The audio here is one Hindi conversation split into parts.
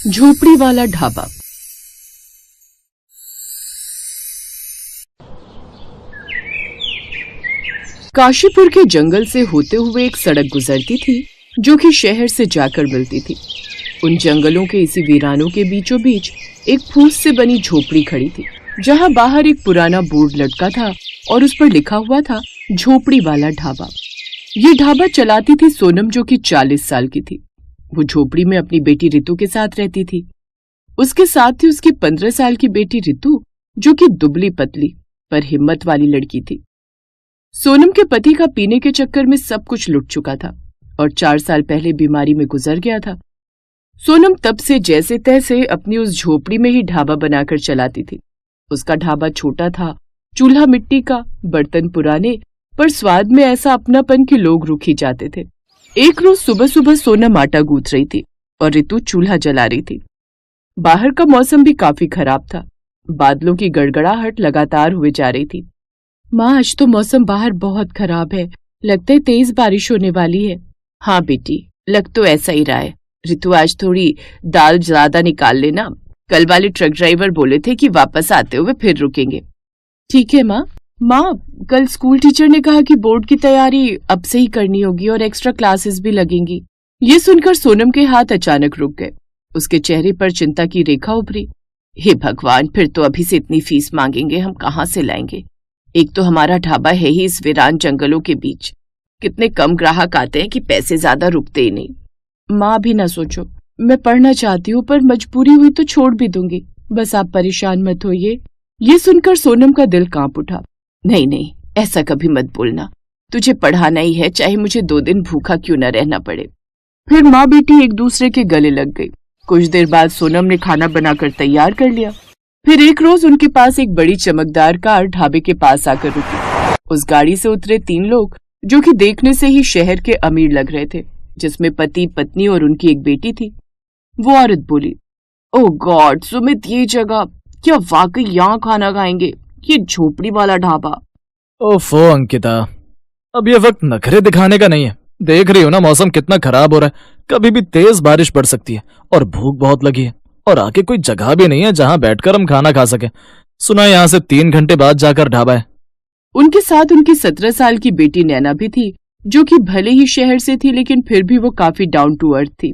झोपड़ी वाला ढाबा। काशीपुर के जंगल से होते हुए एक सड़क गुजरती थी जो कि शहर से जाकर मिलती थी। उन जंगलों के इसी वीरानों के बीचों बीच एक फूस से बनी झोपड़ी खड़ी थी, जहां बाहर एक पुराना बोर्ड लटका था और उस पर लिखा हुआ था झोपड़ी वाला ढाबा। ये ढाबा चलाती थी सोनम, जो कि 40 साल की थी। वो झोपड़ी में अपनी बेटी रितु के साथ रहती थी। उसके साथ थी उसकी 15 साल की बेटी रितु, जो कि दुबली पतली पर हिम्मत वाली लड़की थी। सोनम के पति का पीने के चक्कर में सब कुछ लुट चुका था और 4 साल पहले बीमारी में गुजर गया था। सोनम तब से जैसे तैसे अपनी उस झोपड़ी में ही ढाबा बनाकर चलाती थी। उसका ढाबा छोटा था, चूल्हा मिट्टी का, बर्तन पुराने, पर स्वाद में ऐसा अपनापन कि लोग रुक ही जाते थे। एक रोज सुबह सुबह सोनम आटा गूंथ रही थी और रितु चूल्हा जला रही थी। बाहर का मौसम भी काफी खराब था। बादलों की गड़गड़ाहट लगातार हुए जा रही थी। माँ, आज तो मौसम बाहर बहुत खराब है, लगता है तेज बारिश होने वाली है। हाँ बेटी, लग तो ऐसा ही रहा है। रितु, आज थोड़ी दाल ज्यादा निकाल लेना, कल वाले ट्रक ड्राइवर बोले थे कि वापस आते हुए फिर रुकेंगे। ठीक है माँ। माँ, कल स्कूल टीचर ने कहा कि बोर्ड की तैयारी अब से ही करनी होगी और एक्स्ट्रा क्लासेस भी लगेंगी। ये सुनकर सोनम के हाथ अचानक रुक गए। उसके चेहरे पर चिंता की रेखा उभरी। हे भगवान, फिर तो अभी से इतनी फीस मांगेंगे, हम कहाँ से लाएंगे? एक तो हमारा ढाबा है ही इस वीरान जंगलों के बीच। कितने कम ग्राहक आते हैं कि पैसे ज्यादा रुकते ही नहीं। माँ भी ना सोचो, मैं पढ़ना चाहती हूँ, पर मजबूरी हुई तो छोड़ भी दूंगी। बस आप परेशान मत होइए। ये सुनकर सोनम का दिल कांप उठा। नहीं नहीं, ऐसा कभी मत बोलना। तुझे पढ़ाना ही है, चाहे मुझे 2 दिन भूखा क्यों न रहना पड़े। फिर माँ बेटी एक दूसरे के गले लग गई। कुछ देर बाद सोनम ने खाना बनाकर तैयार कर लिया। फिर एक रोज उनके पास एक बड़ी चमकदार कार ढाबे के पास आकर रुकी। उस गाड़ी से उतरे 3 लोग, जो कि देखने से ही शहर के अमीर लग रहे थे, जिसमें पति, पत्नी और उनकी एक बेटी थी। वो औरत बोली, ओह गॉड सुमित, ये जगह, क्या वाकई यहाँ खाना खाएंगे? ये झोपड़ी वाला ढाबा। ओफो अंकिता, अब ये वक्त नखरे दिखाने का नहीं है। देख रही हो ना मौसम कितना खराब हो रहा है, कभी भी तेज बारिश पड़ सकती है और भूख बहुत लगी है और आगे कोई जगह भी नहीं है जहां बैठकर हम खाना खा सके। सुना है यहाँ से 3 घंटे बाद जाकर ढाबा है। उनके साथ उनकी 17 साल की बेटी नैना भी थी, जो कि भले ही शहर से थी लेकिन फिर भी वो काफी डाउन टू अर्थ थी।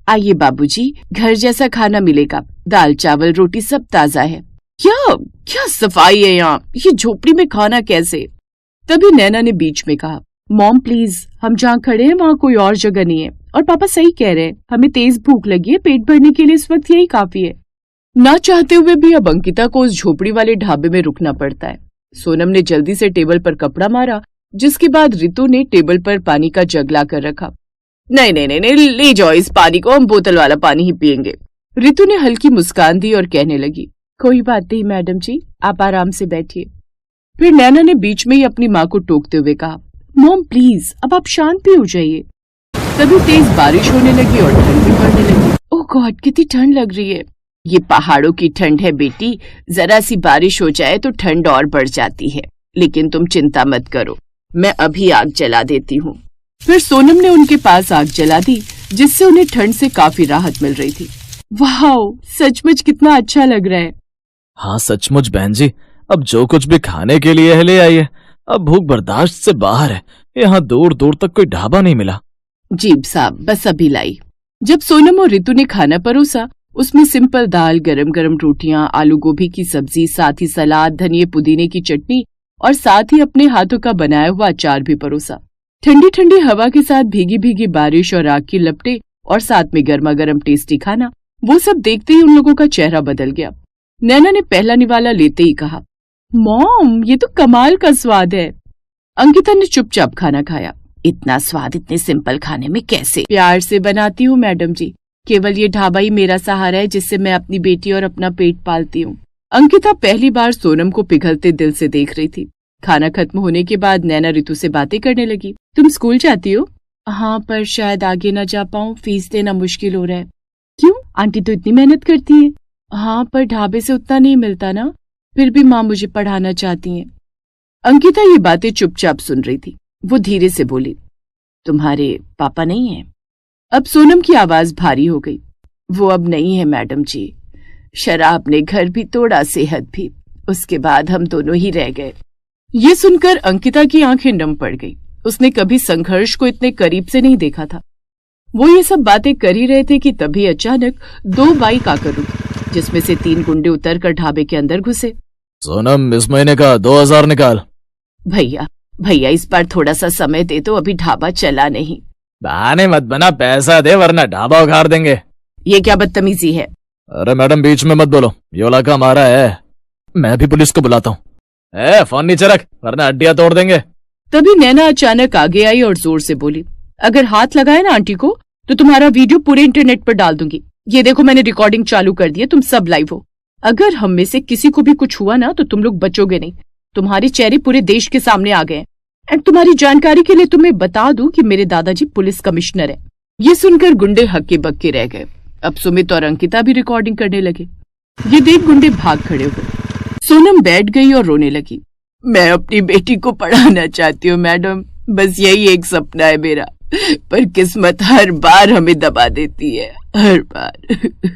आइए बाबूजी, घर जैसा खाना मिलेगा, दाल चावल रोटी सब ताजा है। क्या क्या सफाई है यहाँ, ये झोपड़ी में खाना कैसे? तभी नैना ने बीच में कहा, मॉम प्लीज, हम जहाँ खड़े हैं वहाँ कोई और जगह नहीं है, और पापा सही कह रहे हैं, हमें तेज भूख लगी है, पेट भरने के लिए इस वक्त यही काफी है। ना चाहते हुए भी अब अंकिता को उस झोपड़ी वाले ढाबे में रुकना पड़ता है। सोनम ने जल्दी से टेबल पर कपड़ा मारा, जिसके बाद रितु ने टेबल पर पानी का जग ला कर रखा। नहीं नहीं नहीं नहीं, ले जाओ इस पानी को, हम बोतल वाला पानी ही पियेंगे। रितु ने हल्की मुस्कान दी और कहने लगी, कोई बात नहीं मैडम जी, आप आराम से बैठिए। फिर नैना ने बीच में ही अपनी माँ को टोकते हुए कहा, मॉम प्लीज, अब आप शांत भी हो जाइए। तभी तेज बारिश होने लगी और ठंड भी पड़ने लगी। ओह गॉड, कितनी ठंड लग रही है। ये पहाड़ों की ठंड है बेटी, जरा सी बारिश हो जाए तो ठंड और बढ़ जाती है, लेकिन तुम चिंता मत करो, मैं अभी आग जला देती हूँ। फिर सोनम ने उनके पास आग जला दी, जिससे उन्हें ठंड से काफी राहत मिल रही थी। वाह, सचमुच कितना अच्छा लग रहा है। हाँ सचमुच बहन जी, अब जो कुछ भी खाने के लिए है ले आइए, अब भूख बर्दाश्त से बाहर है। यहाँ दूर दूर तक कोई ढाबा नहीं मिला। जी साहब, बस अभी लाई। जब सोनम और रितु ने खाना परोसा, उसमें सिंपल दाल, गरम गरम रोटियां, आलू गोभी की सब्जी, साथ ही सलाद, धनिये पुदीने की चटनी और साथ ही अपने हाथों का बनाया हुआ अचार भी परोसा। ठंडी ठंडी हवा के साथ भीगी भीगी बारिश और आग की लपटें और साथ में गर्मा गर्म टेस्टी खाना, वो सब देखते ही उन लोगों का चेहरा बदल गया। नैना ने पहला निवाला लेते ही कहा, मॉम ये तो कमाल का स्वाद है। अंकिता ने चुपचाप खाना खाया। इतना स्वाद इतने सिंपल खाने में कैसे? प्यार से बनाती हूँ मैडम जी, केवल ये ढाबा ही मेरा सहारा है जिससे मैं अपनी बेटी और अपना पेट पालती हूँ। अंकिता पहली बार सोनम को पिघलते दिल से देख रही थी। खाना खत्म होने के बाद नैना रितु से बातें करने लगी। तुम स्कूल जाती हो? हाँ, पर शायद आगे न जा पाऊँ, फीस देना मुश्किल हो रहा है। क्यों? आंटी तो इतनी मेहनत करती है। हाँ, पर ढाबे से उतना नहीं मिलता ना, फिर भी माँ मुझे पढ़ाना चाहती हैं। अंकिता ये बातें चुपचाप सुन रही थी। वो धीरे से बोली, तुम्हारे पापा नहीं हैं? अब सोनम की आवाज भारी हो गई। वो अब नहीं है मैडम जी। शराब ने घर भी तोड़ा, सेहत भी। उसके बाद हम दोनों ही रह गए। ये सुनकर अंकिता की आंखें नम पड़ गई। उसने कभी संघर्ष को इतने करीब से नहीं देखा था। वो ये सब बातें कर ही रहे थे कि तभी अचानक 2 बाइक आकर रुकी, जिसमें से 3 गुंडे उतरकर ढाबे के अंदर घुसे। सोनम, इस महीने का 2000 निकाल। भैया इस बार थोड़ा सा समय दे दो, अभी ढाबा चला नहीं। बहाने मत बना, पैसा दे वरना ढाबा उखाड़ देंगे। ये क्या बदतमीजी है? अरे मैडम, बीच में मत बोलो, ये इलाका हमारा है। मैं भी पुलिस को बुलाता हूँ। फोन नीचे रख वरना हड्डियां तोड़ देंगे। तभी नैना अचानक आगे आई और जोर से बोली, अगर हाथ लगाए ना आंटी को तो तुम्हारा वीडियो पूरे इंटरनेट पर डाल दूंगी। ये देखो, मैंने रिकॉर्डिंग चालू कर दी है, तुम सब लाइव हो। अगर हम में से किसी को भी कुछ हुआ ना तो तुम लोग बचोगे नहीं। तुम्हारे चेहरे पूरे देश के सामने आ गए हैं। एंड तुम्हारी जानकारी के लिए तुम्हें बता दूं कि मेरे दादाजी पुलिस कमिश्नर है। ये सुनकर गुंडे हक्के बक्के रह गए। अब सुमित और अंकिता भी रिकॉर्डिंग करने लगे। ये देख गुंडे भाग खड़े हुए। सोनम बैठ गई और रोने लगी। मैं अपनी बेटी को पढ़ाना चाहती हूँ मैडम, बस यही एक सपना है मेरा, पर किस्मत हर बार हमें दबा देती है, हर बार।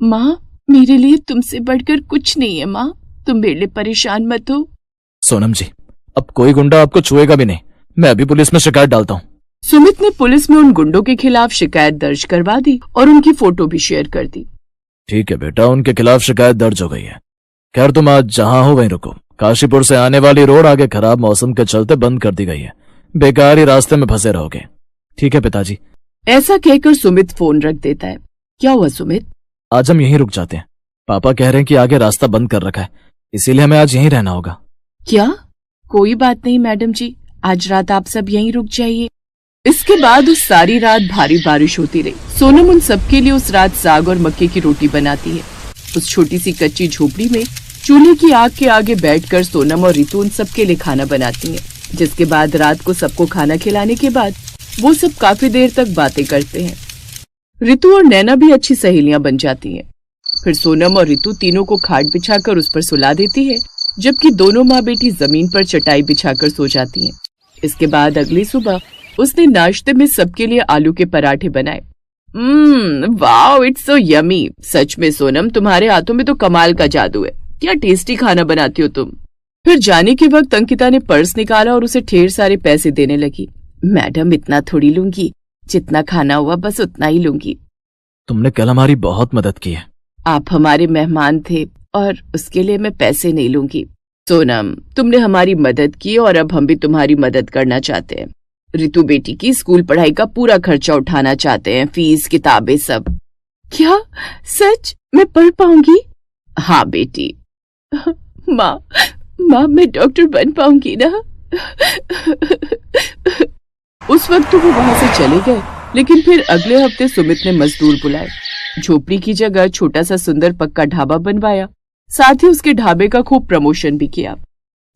माँ, मेरे लिए तुमसे बढ़कर कुछ नहीं है माँ, तुम मेरे लिए परेशान मत हो। सोनम जी, अब कोई गुंडा आपको छुएगा भी नहीं। मैं अभी पुलिस में शिकायत डालता हूँ। सुमित ने पुलिस में उन गुंडों के खिलाफ शिकायत दर्ज करवा दी और उनकी फोटो भी शेयर कर दी। ठीक है बेटा, उनके खिलाफ शिकायत दर्ज हो गई है। खैर, तुम आज जहाँ हो वहीं रुको। काशीपुर से आने वाली रोड आगे खराब मौसम के चलते बंद कर दी गई है। बेकार ही रास्ते में फंसे रहोगे। ठीक है पिताजी। ऐसा कहकर सुमित फोन रख देता है। क्या हुआ सुमित? आज हम यहीं रुक जाते हैं। पापा कह रहे हैं कि आगे रास्ता बंद कर रखा है, इसीलिए हमें आज यहीं रहना होगा। क्या? कोई बात नहीं मैडम जी, आज रात आप सब यहीं रुक जाइए। इसके बाद उस सारी रात भारी बारिश होती रही। सोनम उन सबके लिए उस रात साग और मक्के की रोटी बनाती है। उस छोटी सी कच्ची झोपड़ी में चूल्हे की आग के आगे बैठकर सोनम और रितु उन सबके लिए खाना बनाती हैं। जिसके बाद रात को सबको खाना खिलाने के बाद वो सब काफी देर तक बातें करते हैं। रितु और नैना भी अच्छी सहेलियां बन जाती हैं। फिर सोनम और रितु तीनों को खाट बिछाकर उस पर सुला देती है, जबकि दोनों माँ बेटी जमीन पर चटाई बिछाकर सो जाती हैं। इसके बाद अगली सुबह उसने नाश्ते में सबके लिए आलू के पराठे बनाए। Wow, it's so yummy. सच में सोनम, तुम्हारे हाथों में तो कमाल का जादू है। क्या टेस्टी खाना बनाती हो तुम। फिर जाने के वक्त अंकिता ने पर्स निकाला और उसे ढेर सारे पैसे देने लगी। मैडम, इतना थोड़ी लूंगी, जितना खाना हुआ बस उतना ही लूंगी। तुमने कल हमारी बहुत मदद की है। आप हमारे मेहमान थे और उसके लिए मैं पैसे नहीं लूंगी। सोनम, तुमने हमारी मदद की और अब हम भी तुम्हारी मदद करना चाहते हैं। रितु बेटी की स्कूल पढ़ाई का पूरा खर्चा उठाना चाहते हैं, फीस, किताबें, सब। क्या सच? मैं पढ़ पाऊंगी? हाँ बेटी। माँ, मैं डॉक्टर बन पाऊंगी ना? उस वक्त तो वो वहां से चले गए, लेकिन फिर अगले हफ्ते सुमित ने मजदूर बुलाए। झोपड़ी की जगह छोटा सा सुंदर पक्का ढाबा बनवाया। साथ ही उसके ढाबे का खूब प्रमोशन भी किया।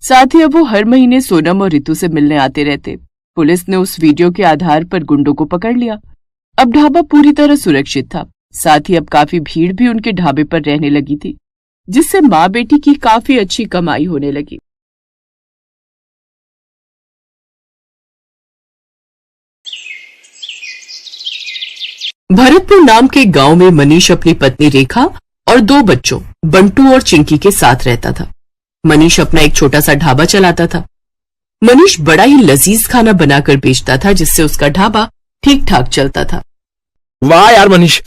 साथ ही अब वो हर महीने सोनम और रितु से मिलने आते रहते। पुलिस ने उस वीडियो के आधार पर गुंडों को पकड़ लिया। अब ढाबा पूरी तरह सुरक्षित था। साथ ही अब काफी भीड़ भी उनके ढाबे पर रहने लगी थी, जिससे माँ बेटी की काफी अच्छी कमाई होने लगी। भरतपुर नाम के गांव में मनीष अपनी पत्नी रेखा और 2 बच्चों बंटू और चिंकी के साथ रहता था। मनीष अपना एक छोटा सा ढाबा चलाता था। मनीष बड़ा ही लजीज खाना बनाकर बेचता था, जिससे उसका ढाबा ठीक ठाक चलता था। वाह यार मनीष,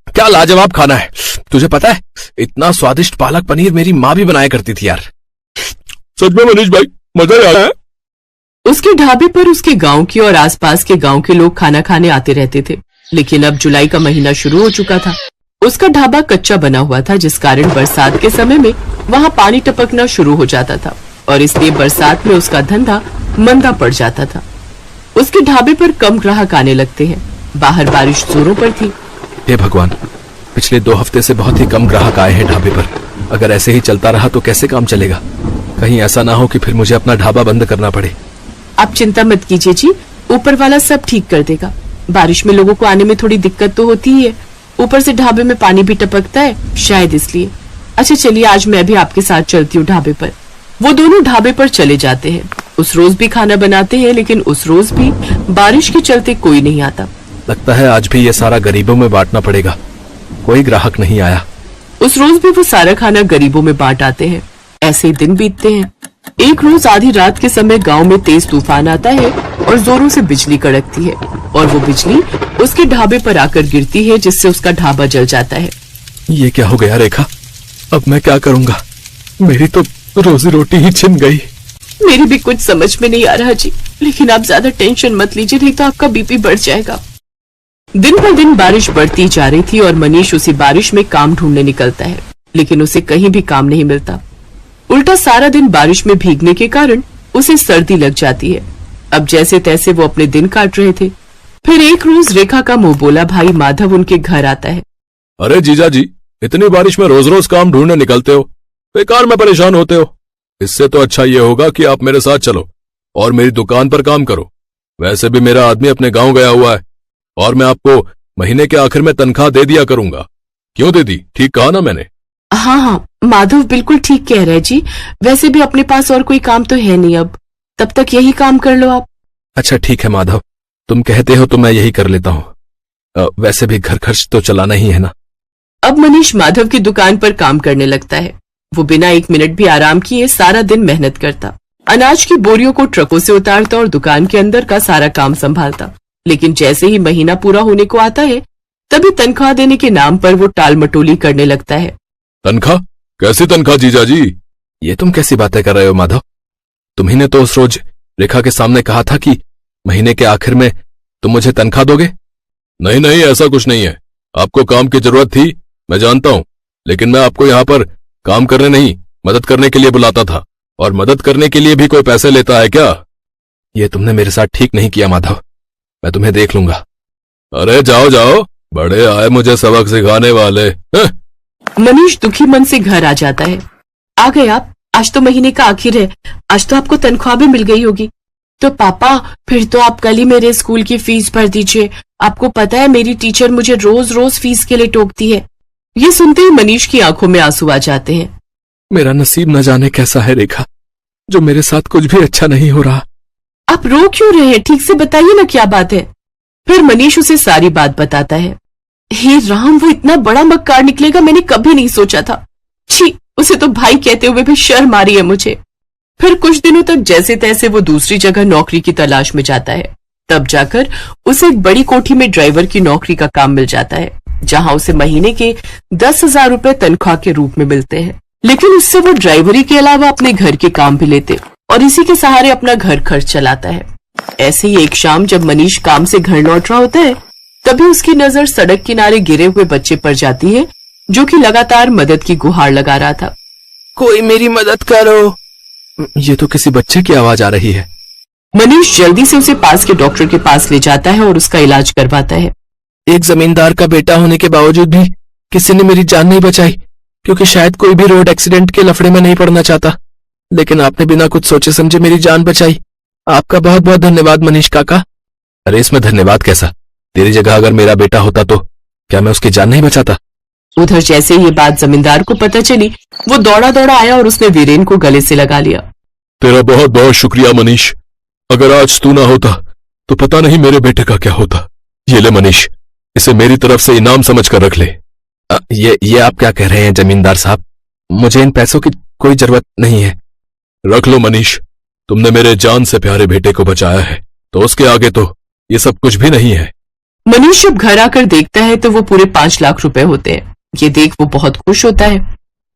क्या लाजवाब खाना है। तुझे पता है, इतना स्वादिष्ट पालक पनीर मेरी माँ भी बनाया करती थी यार। सच में मनीष भाई, मजा आ रहा है। उसके ढाबे पर उसके गांव के और आसपास के गांव के लोग खाना खाने आते रहते थे। लेकिन अब जुलाई का महीना शुरू हो चुका था। उसका ढाबा कच्चा बना हुआ था, जिस कारण बरसात के समय में वहाँ पानी टपकना शुरू हो जाता था और इसलिए बरसात में उसका धंधा मंदा पड़ जाता था। उसके ढाबे पर कम ग्राहक आने लगते हैं। बाहर बारिश जोरों पर थी। हे भगवान, पिछले 2 हफ्ते से बहुत ही कम ग्राहक आए हैं ढाबे पर। अगर ऐसे ही चलता रहा तो कैसे काम चलेगा। कहीं ऐसा ना हो कि फिर मुझे अपना ढाबा बंद करना पड़े। आप चिंता मत कीजिए जी, ऊपर वाला सब ठीक कर देगा। बारिश में लोगों को आने में थोड़ी दिक्कत तो होती ही है, ऊपर से ढाबे में पानी भी टपकता है, शायद इसलिए। अच्छा चलिए, आज मैं भी आपके साथ चलती हूँ ढाबे पर। वो दोनों ढाबे पर चले जाते हैं। उस रोज भी खाना बनाते हैं, लेकिन उस रोज भी बारिश के चलते कोई नहीं आता। लगता है आज भी ये सारा गरीबों में बांटना पड़ेगा। कोई ग्राहक नहीं आया। उस रोज भी वो सारा खाना गरीबों में बांट आते हैं। ऐसे ही दिन बीतते हैं। एक रोज आधी रात के समय गांव में तेज तूफान आता है और जोरों से बिजली कड़कती है और वो बिजली उसके ढाबे पर आकर गिरती है, जिससे उसका ढाबा जल जाता है। ये क्या हो गया रेखा? अब मैं क्या करूंगा? मेरी तो रोजी रोटी ही छिन गई। मेरी भी कुछ समझ में नहीं आ रहा जी, लेकिन आप ज्यादा टेंशन मत लीजिए, नहीं तो आपका बीपी बढ़ जाएगा। दिन पर दिन बारिश बढ़ती जा रही थी और मनीष उसी बारिश में काम ढूंढने निकलता है, लेकिन उसे कहीं भी काम नहीं मिलता। उल्टा सारा दिन बारिश में भीगने के कारण उसे सर्दी लग जाती है। अब जैसे तैसे वो अपने दिन काट रहे थे। फिर एक रोज रेखा का मुंह बोला भाई माधव उनके घर आता है। अरे जीजा जी, इतनी बारिश में रोज रोज काम ढूंढने निकलते हो, बेकार में परेशान होते हो। इससे तो अच्छा ये होगा कि आप मेरे साथ चलो और मेरी दुकान पर काम करो। वैसे भी मेरा आदमी अपने गांव गया हुआ है और मैं आपको महीने के आखिर में तनख्वाह दे दिया करूंगा। क्यों दे दी? ठीक कहा ना मैंने? हाँ, माधव बिल्कुल ठीक कह रहे जी। वैसे भी अपने पास और कोई काम तो है नहीं, अब तब तक यही काम कर लो आप। अच्छा ठीक है माधव, तुम कहते हो तो मैं यही कर लेता हूँ। वैसे भी घर खर्च तो चलाना ही है ना। अब मनीष माधव की दुकान पर काम करने लगता है। वो बिना 1 मिनट भी आराम किए सारा दिन मेहनत करता, अनाज की बोरियों को ट्रकों से उतारता और दुकान के अंदर का सारा काम संभालता। लेकिन जैसे ही महीना पूरा होने को आता है, तभी तनख्वाह देने के नाम पर वो टाल मटोली करने लगता है। तनख्वाह? कैसी तनख्वाह जीजा जी? ये तुम कैसी बातें कर रहे हो माधव? तुम्ही ने तो उस रोज रेखा के सामने कहा था कि महीने के आखिर में तुम मुझे तनख्वाह दोगे। नहीं नहीं, ऐसा कुछ नहीं है। आपको काम की जरूरत थी, मैं जानता हूँ, लेकिन मैं आपको यहाँ पर काम करने नहीं, मदद करने के लिए बुलाता था। और मदद करने के लिए भी कोई पैसे लेता है क्या? ये तुमने मेरे साथ ठीक नहीं किया माधव, मैं तुम्हें देख लूंगा। अरे जाओ जाओ, बड़े आए मुझे सबक सिखाने वाले। मनीष दुखी मन से घर आ जाता है। आ गए आप? आज तो महीने का आखिर है, आज तो आपको तनख्वाह भी मिल गई होगी। तो पापा फिर तो आप कल ही मेरे स्कूल की फीस भर दीजिए। आपको पता है मेरी टीचर मुझे रोज रोज फीस के लिए टोकती है। ये सुनते ही मनीष की आंखों में आंसू आ जाते हैं। मेरा नसीब न जाने कैसा है रेखा, जो मेरे साथ कुछ भी अच्छा नहीं हो रहा। आप रो क्यों रहे हैं? ठीक से बताइए ना क्या बात है। फिर मनीष उसे सारी बात बताता है। हे राम, वो इतना बड़ा मक्कार निकलेगा मैंने कभी नहीं सोचा था। छी, उसे तो भाई कहते हुए भी शर्म आ रही है मुझे। फिर कुछ दिनों तक जैसे तैसे वो दूसरी जगह नौकरी की तलाश में जाता है। तब जाकर उसे एक बड़ी कोठी में ड्राइवर की नौकरी का काम मिल जाता है, जहां उसे महीने के 10,000 रुपए तनख्वाह के रूप में मिलते हैं। लेकिन उससे वो ड्राइवरी के अलावा अपने घर के काम भी लेते और इसी के सहारे अपना घर खर्च चलाता है। ऐसे ही एक शाम जब मनीष काम से घर लौट रहा होता है, तभी उसकी नजर सड़क किनारे गिरे हुए बच्चे पर जाती है, जो कि लगातार मदद की गुहार लगा रहा था। कोई मेरी मदद करो। ये तो किसी बच्चे की आवाज आ रही है। मनीष जल्दी से उसे पास के डॉक्टर के पास ले जाता है और उसका इलाज करवाता है। एक जमींदार का बेटा होने के बावजूद भी किसी ने मेरी जान नहीं बचाई, क्योंकि शायद कोई भी रोड एक्सीडेंट के लफड़े में नहीं पड़ना चाहता। लेकिन आपने बिना कुछ सोचे समझे मेरी जान बचाई। आपका बहुत बहुत धन्यवाद मनीष काका। अरे इसमें धन्यवाद कैसा? तेरी जगह अगर मेरा बेटा होता तो क्या मैं उसकी जान नहीं बचाता? उधर जैसे ये बात जमींदार को पता चली, वो दौड़ा दौड़ा आया और उसने वीरेन को गले से लगा लिया। तेरा बहुत बहुत शुक्रिया मनीष। अगर आज तू ना होता तो पता नहीं मेरे बेटे का क्या होता। ये ले मनीष, इसे मेरी तरफ से इनाम समझ कर रख ले। ये आप क्या कह रहे हैं जमींदार साहब? मुझे इन पैसों की कोई जरूरत नहीं है। रख लो मनीष, तुमने मेरे जान से प्यारे बेटे को बचाया है, तो उसके आगे तो ये सब कुछ भी नहीं है। मनीष जब घर आकर देखता है तो वो पूरे 5 लाख रुपए होते हैं। ये देख वो बहुत खुश होता है।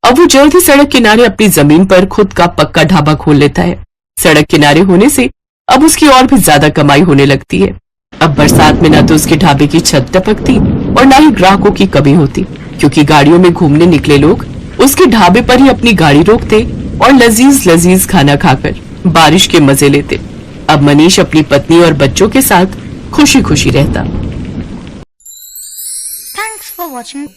अब वो जल्द ही सड़क किनारे अपनी जमीन पर खुद का पक्का ढाबा खोल लेता है। सड़क किनारे होने से अब उसकी और भी ज्यादा कमाई होने लगती है। अब बरसात में न तो उसके ढाबे की छत टपकती और न ही ग्राहकों की कमी होती, क्योंकि गाड़ियों में घूमने निकले लोग उसके ढाबे पर ही अपनी गाड़ी रोकते और लजीज लजीज खाना खाकर बारिश के मजे लेते। अब मनीष अपनी पत्नी और बच्चों के साथ खुशी खुशी रहता। Thanks for watching.